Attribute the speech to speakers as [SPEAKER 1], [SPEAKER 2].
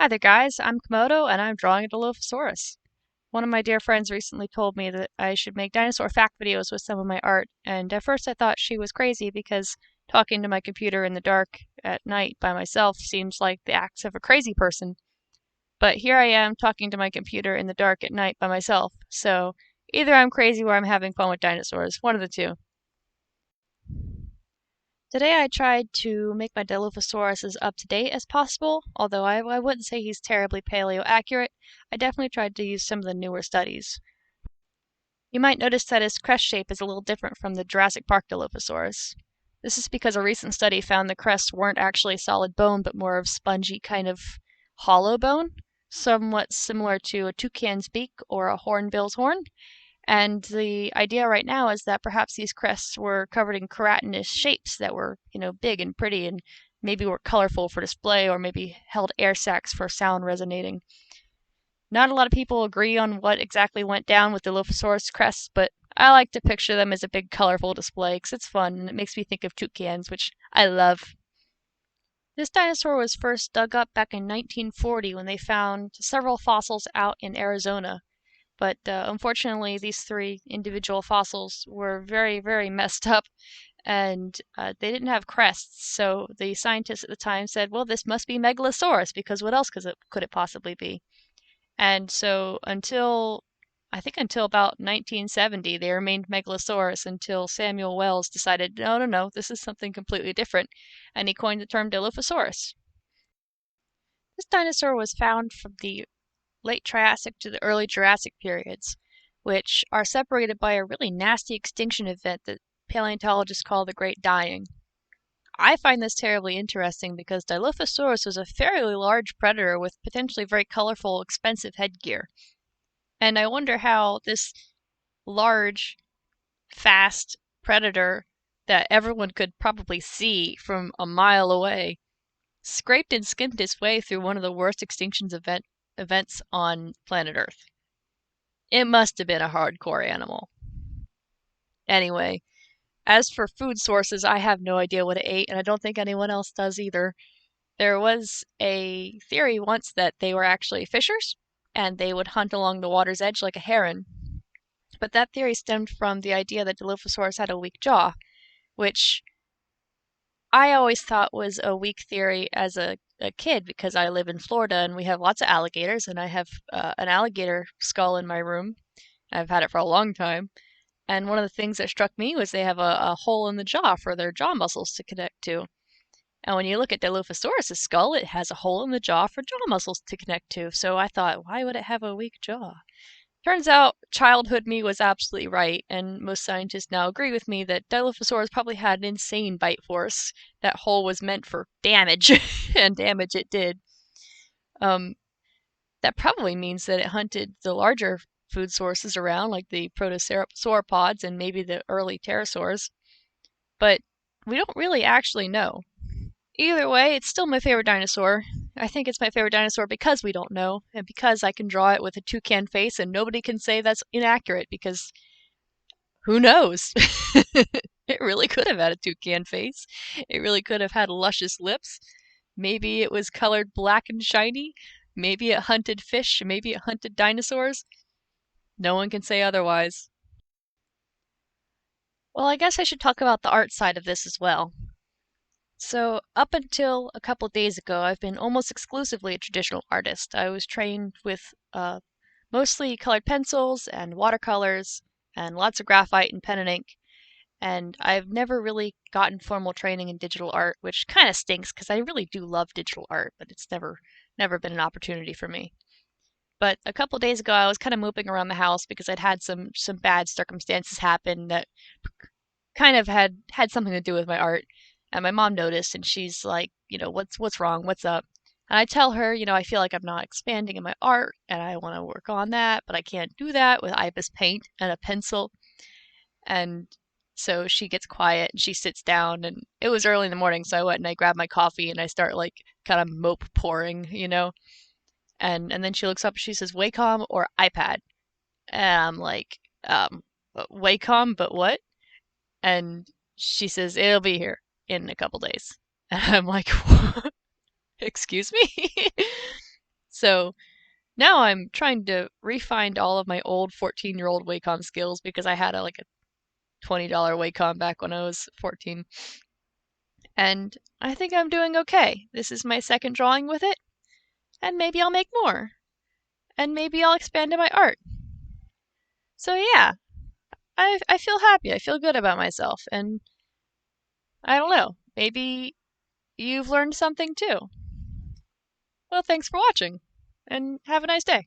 [SPEAKER 1] Hi there, guys. I'm Komodo, and I'm drawing a Dilophosaurus. One of my dear friends recently told me that I should make dinosaur fact videos with some of my art, and at first I thought she was crazy because talking to my computer in the dark at night by myself seems like the acts of a crazy person. But here I am talking to my computer in the dark at night by myself, so either I'm crazy or I'm having fun with dinosaurs, one of the two. Today I tried to make my Dilophosaurus as up to date as possible, although I wouldn't say he's terribly paleo accurate. I definitely tried to use some of the newer studies. You might notice that his crest shape is a little different from the Jurassic Park Dilophosaurus. This is because a recent study found the crests weren't actually solid bone, but more of spongy kind of hollow bone, somewhat similar to a toucan's beak or a hornbill's horn. And the idea right now is that perhaps these crests were covered in keratinous shapes that were, big and pretty and maybe were colorful for display or maybe held air sacs for sound resonating. Not a lot of people agree on what exactly went down with the Dilophosaurus crests, but I like to picture them as a big colorful display because it's fun and it makes me think of toucans, which I love. This dinosaur was first dug up back in 1940 when they found several fossils out in Arizona. But unfortunately, these three individual fossils were very, very messed up and they didn't have crests. So the scientists at the time said, well, this must be Megalosaurus because what else could it possibly be? And so I think until about 1970, they remained Megalosaurus until Samuel Wells decided, no, no, no, this is something completely different. And he coined the term Dilophosaurus. This dinosaur was found from the late Triassic to the early Jurassic periods, which are separated by a really nasty extinction event that paleontologists call the Great Dying. I find this terribly interesting because Dilophosaurus was a fairly large predator with potentially very colorful, expensive headgear. And I wonder how this large, fast predator that everyone could probably see from a mile away scraped and skimmed its way through one of the worst events on planet Earth. It must have been a hardcore animal. Anyway, as for food sources, I have no idea what it ate, and I don't think anyone else does either. There was a theory once that they were actually fishers, and they would hunt along the water's edge like a heron. But that theory stemmed from the idea that Dilophosaurus had a weak jaw, which I always thought was a weak theory as a kid because I live in Florida and we have lots of alligators, and I have an alligator skull in my room. I've had it for a long time. And one of the things that struck me was they have a hole in the jaw for their jaw muscles to connect to. And when you look at Dilophosaurus' skull, it has a hole in the jaw for jaw muscles to connect to. So I thought, why would it have a weak jaw? Turns out childhood me was absolutely right, and most scientists now agree with me that Dilophosaurus probably had an insane bite force. That hole was meant for damage, and damage it did. Um, that probably means that it hunted the larger food sources around, like the protosauropods and maybe the early pterosaurs. But we don't really actually know. Either way, it's still my favorite dinosaur. I think it's my favorite dinosaur because we don't know, and because I can draw it with a toucan face and nobody can say that's inaccurate because who knows? It really could have had a toucan face. It really could have had luscious lips. Maybe it was colored black and shiny. Maybe it hunted fish. Maybe it hunted dinosaurs. No one can say otherwise. Well, I guess I should talk about the art side of this as well. So, up until a couple days ago, I've been almost exclusively a traditional artist. I was trained with mostly colored pencils and watercolors and lots of graphite and pen and ink. And I've never really gotten formal training in digital art, which kind of stinks because I really do love digital art, but it's never been an opportunity for me. But a couple days ago, I was kind of moping around the house because I'd had some bad circumstances happen that kind of had something to do with my art. And my mom noticed, and she's like, what's wrong? What's up? And I tell her, I feel like I'm not expanding in my art, and I want to work on that, but I can't do that with IBIS paint and a pencil. And so she gets quiet and she sits down, and it was early in the morning, so I went and I grabbed my coffee and I start like kind of mope pouring. And then she looks up and she says, Wacom or iPad? And I'm like, Wacom, but what? And she says, it'll be here in a couple days. And I'm like, what? Excuse me? So now I'm trying to refine all of my old 14-year-old Wacom skills because I had like a $20 Wacom back when I was 14. And I think I'm doing okay. This is my second drawing with it, and maybe I'll make more. And maybe I'll expand in my art. So yeah, I feel happy. I feel good about myself. And I don't know, maybe you've learned something too. Well, thanks for watching, and have a nice day.